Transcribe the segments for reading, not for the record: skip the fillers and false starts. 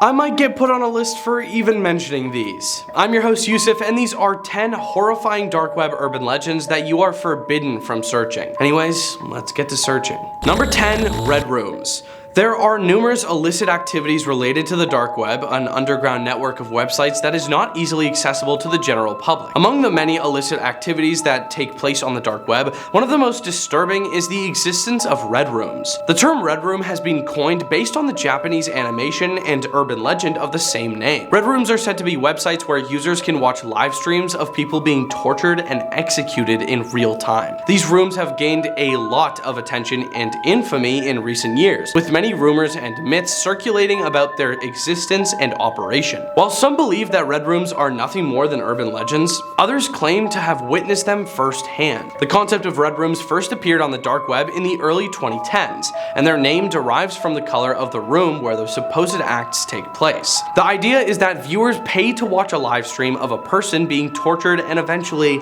I might get put on a list for even mentioning these. I'm your host Youssef, and these are 10 horrifying dark web urban legends that you are forbidden from searching. Anyways, let's get to searching. Number 10, red rooms. There are numerous illicit activities related to the dark web, an underground network of websites that is not easily accessible to the general public. Among the many illicit activities that take place on the dark web, one of the most disturbing is the existence of red rooms. The term red room has been coined based on the Japanese animation and urban legend of the same name. Red rooms are said to be websites where users can watch live streams of people being tortured and executed in real time. These rooms have gained a lot of attention and infamy in recent years, with many rumors and myths circulating about their existence and operation. While some believe that red rooms are nothing more than urban legends, others claim to have witnessed them firsthand. The concept of red rooms first appeared on the dark web in the early 2010s, and their name derives from the color of the room where the supposed acts take place. The idea is that viewers pay to watch a live stream of a person being tortured and eventually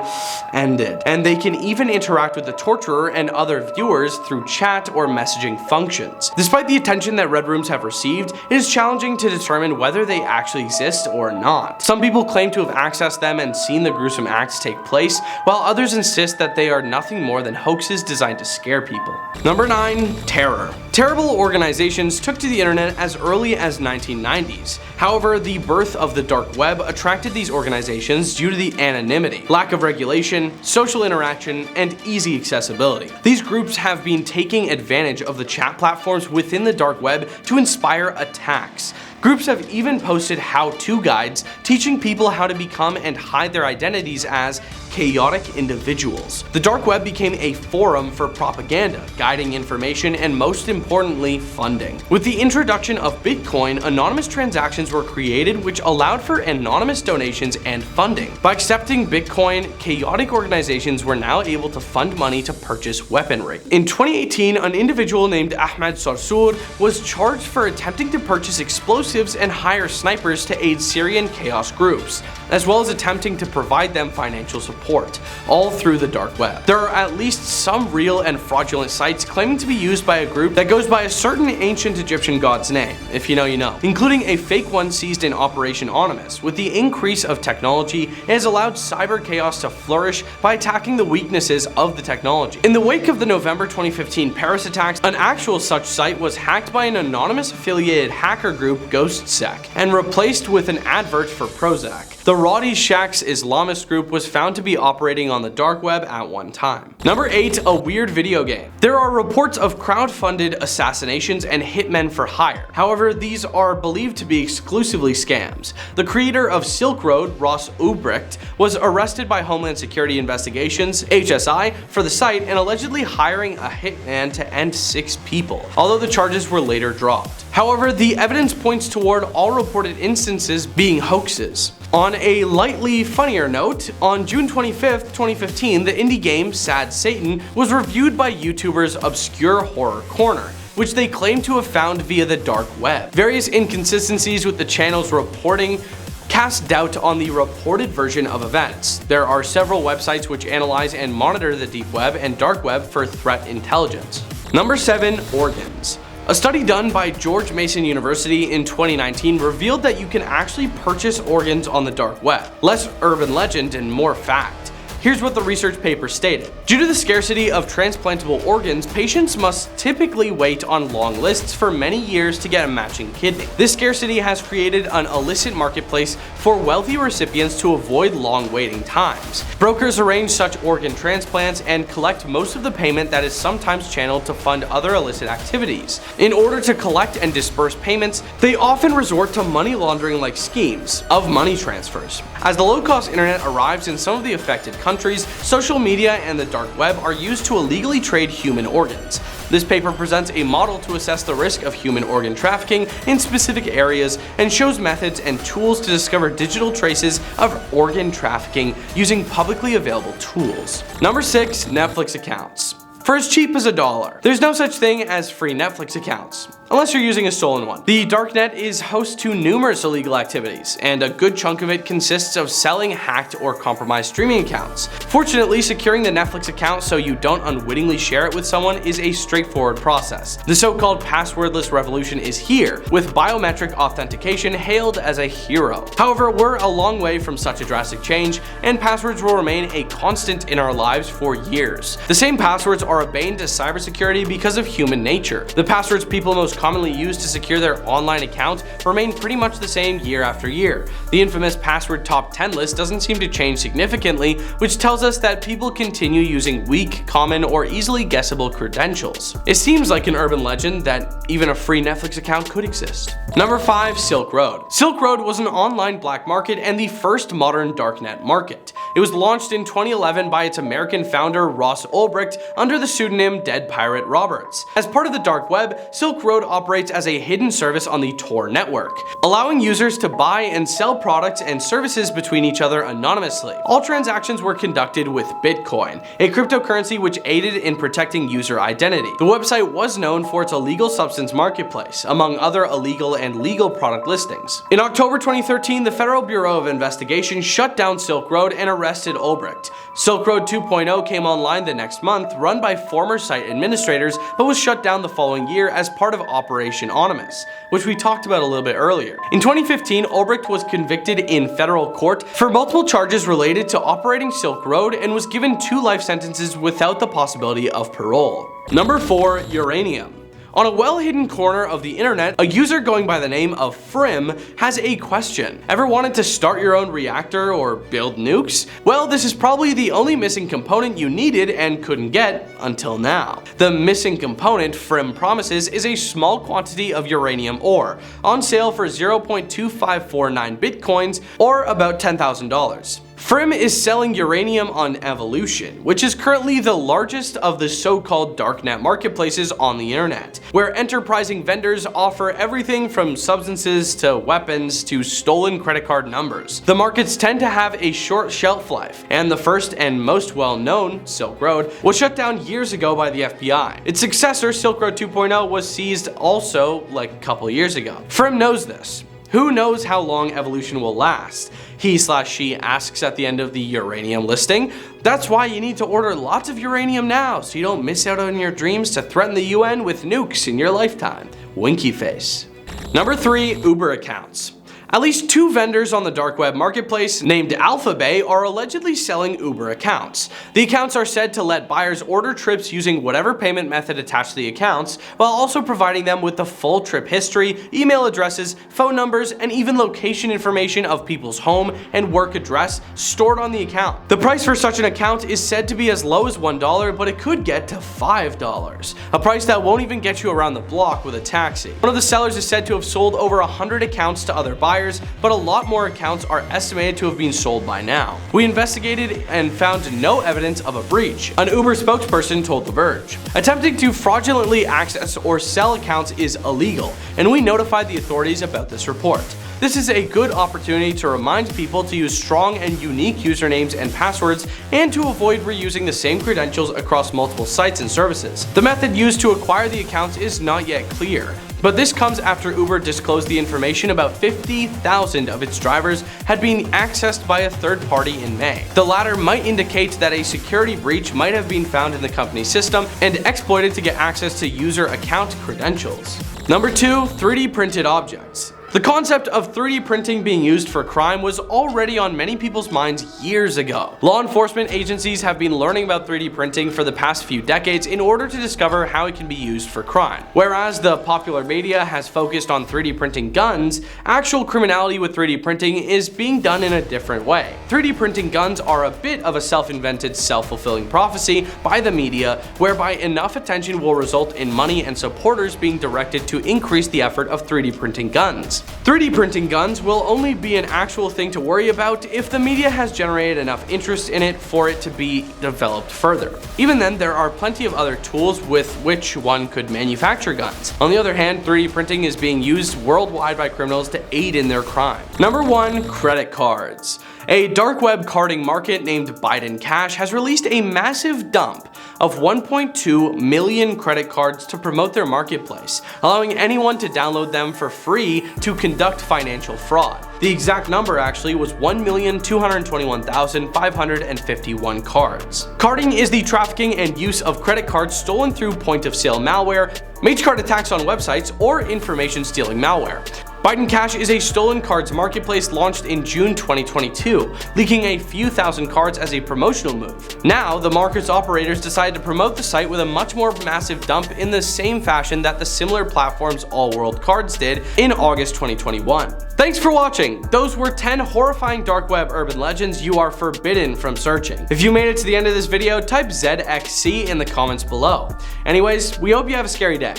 ended, and they can even interact with the torturer and other viewers through chat or messaging functions. Despite the attention that red rooms have received, it is challenging to determine whether they actually exist or not. Some people claim to have accessed them and seen the gruesome acts take place, while others insist that they are nothing more than hoaxes designed to scare people. Number 9, terror. Terrible organizations took to the internet as early as 1990s. However, the birth of the dark web attracted these organizations due to the anonymity, lack of regulation, social interaction, and easy accessibility. These groups have been taking advantage of the chat platforms within the dark web to inspire attacks. Groups have even posted how-to guides teaching people how to become and hide their identities as chaotic individuals. The dark web became a forum for propaganda, guiding information, and most importantly, funding. With the introduction of Bitcoin, anonymous transactions were created which allowed for anonymous donations and funding. By accepting Bitcoin, chaotic organizations were now able to fund money to purchase weaponry. In 2018, an individual named Ahmed Sarsour was charged for attempting to purchase explosives and hire snipers to aid Syrian chaos groups, as well as attempting to provide them financial support, all through the dark web. There are at least some real and fraudulent sites claiming to be used by a group that goes by a certain ancient Egyptian god's name, if you know you know, including a fake one seized in Operation Onimus. With the increase of technology, it has allowed cyber chaos to flourish by attacking the weaknesses of the technology. In the wake of the November 2015 Paris attacks, an actual such site was hacked by an anonymous affiliated hacker group, GhostSec, and replaced with an advert for Prozac. The Radi Shaks Islamist group was found to be operating on the dark web at one time. Number 8, a weird video game. There are reports of crowd-funded assassinations and hitmen for hire. However, these are believed to be exclusively scams. The creator of Silk Road, Ross Ulbricht, was arrested by Homeland Security Investigations, HSI, for the site and allegedly hiring a hitman to end 6 people, although the charges were later dropped. However, the evidence points toward all reported instances being hoaxes. On a lightly funnier note, on June 25th, 2015, the indie game Sad Satan was reviewed by YouTubers Obscure Horror Corner, which they claim to have found via the dark web. Various inconsistencies with the channel's reporting cast doubt on the reported version of events. There are several websites which analyze and monitor the deep web and dark web for threat intelligence. Number 7, organs. A study done by George Mason University in 2019 revealed that you can actually purchase organs on the dark web. Less urban legend and more fact. Here's what the research paper stated. Due to the scarcity of transplantable organs, patients must typically wait on long lists for many years to get a matching kidney. This scarcity has created an illicit marketplace for wealthy recipients to avoid long waiting times. Brokers arrange such organ transplants and collect most of the payment that is sometimes channeled to fund other illicit activities. In order to collect and disperse payments, they often resort to money laundering-like schemes of money transfers. As the low-cost internet arrives in some of the affected countries, social media and the dark web are used to illegally trade human organs. This paper presents a model to assess the risk of human organ trafficking in specific areas and shows methods and tools to discover digital traces of organ trafficking using publicly available tools. Number 6, Netflix accounts. For as cheap as $1. There's no such thing as free Netflix accounts. unless you're using a stolen one. The darknet is host to numerous illegal activities, and a good chunk of it consists of selling hacked or compromised streaming accounts. Fortunately, securing the Netflix account so you don't unwittingly share it with someone is a straightforward process. The so-called passwordless revolution is here, with biometric authentication hailed as a hero. However, we're a long way from such a drastic change, and passwords will remain a constant in our lives for years. The same passwords are a bane to cybersecurity because of human nature. The passwords people most commonly use to secure their online account remain pretty much the same year after year. The infamous password top 10 list doesn't seem to change significantly, which tells us that people continue using weak, common, or easily guessable credentials. It seems like an urban legend that even a free Netflix account could exist. Number 5. Silk Road. Silk Road was an online black market and the first modern darknet market. It was launched in 2011 by its American founder Ross Ulbricht under the pseudonym Dead Pirate Roberts. As part of the dark web, Silk Road operates as a hidden service on the Tor network, allowing users to buy and sell products and services between each other anonymously. All transactions were conducted with Bitcoin, a cryptocurrency which aided in protecting user identity. The website was known for its illegal substance marketplace, among other illegal and legal product listings. In October 2013, the Federal Bureau of Investigation shut down Silk Road and arrested Ulbricht. Silk Road 2.0 came online the next month, run by former site administrators, but was shut down the following year as part of Operation Onimus, which we talked about a little bit earlier. In 2015, Ulbricht was convicted in federal court for multiple charges related to operating Silk Road and was given 2 life sentences without the possibility of parole. Number 4. Uranium. On a well-hidden corner of the internet, a user going by the name of Frim has a question. Ever wanted to start your own reactor or build nukes? Well, this is probably the only missing component you needed and couldn't get until now. The missing component Frim promises is a small quantity of uranium ore, on sale for 0.2549 bitcoins or about $10,000. Frim is selling uranium on Evolution, which is currently the largest of the so-called darknet marketplaces on the internet, where enterprising vendors offer everything from substances to weapons to stolen credit card numbers. The markets tend to have a short shelf life, and the first and most well-known, Silk Road, was shut down years ago by the FBI. Its successor, Silk Road 2.0, was seized also like a couple years ago. Frim knows this. Who knows how long Evolution will last? He/she asks at the end of the uranium listing. That's why you need to order lots of uranium now, so you don't miss out on your dreams to threaten the UN with nukes in your lifetime. Winky face. Number 3. Uber accounts. At least 2 vendors on the dark web marketplace named Alphabay are allegedly selling Uber accounts. The accounts are said to let buyers order trips using whatever payment method attached to the accounts, while also providing them with the full trip history, email addresses, phone numbers, and even location information of people's home and work address stored on the account. The price for such an account is said to be as low as $1, but it could get to $5, a price that won't even get you around the block with a taxi. One of the sellers is said to have sold over 100 accounts to other buyers, but a lot more accounts are estimated to have been sold by now. We investigated and found no evidence of a breach, an Uber spokesperson told The Verge. Attempting to fraudulently access or sell accounts is illegal, and we notified the authorities about this report. This is a good opportunity to remind people to use strong and unique usernames and passwords, and to avoid reusing the same credentials across multiple sites and services. The method used to acquire the accounts is not yet clear, but this comes after Uber disclosed the information about 50,000 of its drivers had been accessed by a third party in May. The latter might indicate that a security breach might have been found in the company's system and exploited to get access to user account credentials. Number 2. 3D printed objects. The concept of 3D printing being used for crime was already on many people's minds years ago. Law enforcement agencies have been learning about 3D printing for the past few decades in order to discover how it can be used for crime. Whereas the popular media has focused on 3D printing guns, actual criminality with 3D printing is being done in a different way. 3D printing guns are a bit of a self-invented, self-fulfilling prophecy by the media, whereby enough attention will result in money and supporters being directed to increase the effort of 3D printing guns. 3D printing guns will only be an actual thing to worry about if the media has generated enough interest in it for it to be developed further. Even then, there are plenty of other tools with which one could manufacture guns. On the other hand, 3D printing is being used worldwide by criminals to aid in their crime. Number 1. Credit cards. A dark web carding market named Biden Cash has released a massive dump of 1.2 million credit cards to promote their marketplace, allowing anyone to download them for free to conduct financial fraud. The exact number actually was 1,221,551 cards. Carding is the trafficking and use of credit cards stolen through point-of-sale malware, mage card attacks on websites, or information-stealing malware. Biden Cash is a stolen cards marketplace launched in June 2022, leaking a few thousand cards as a promotional move. Now, the market's operators decided to promote the site with a much more massive dump in the same fashion that the similar platform's All World Cards did in August 2021. Thanks for watching! Those were 10 horrifying dark web urban legends you are forbidden from searching. If you made it to the end of this video, type ZXC in the comments below. Anyways, we hope you have a scary day.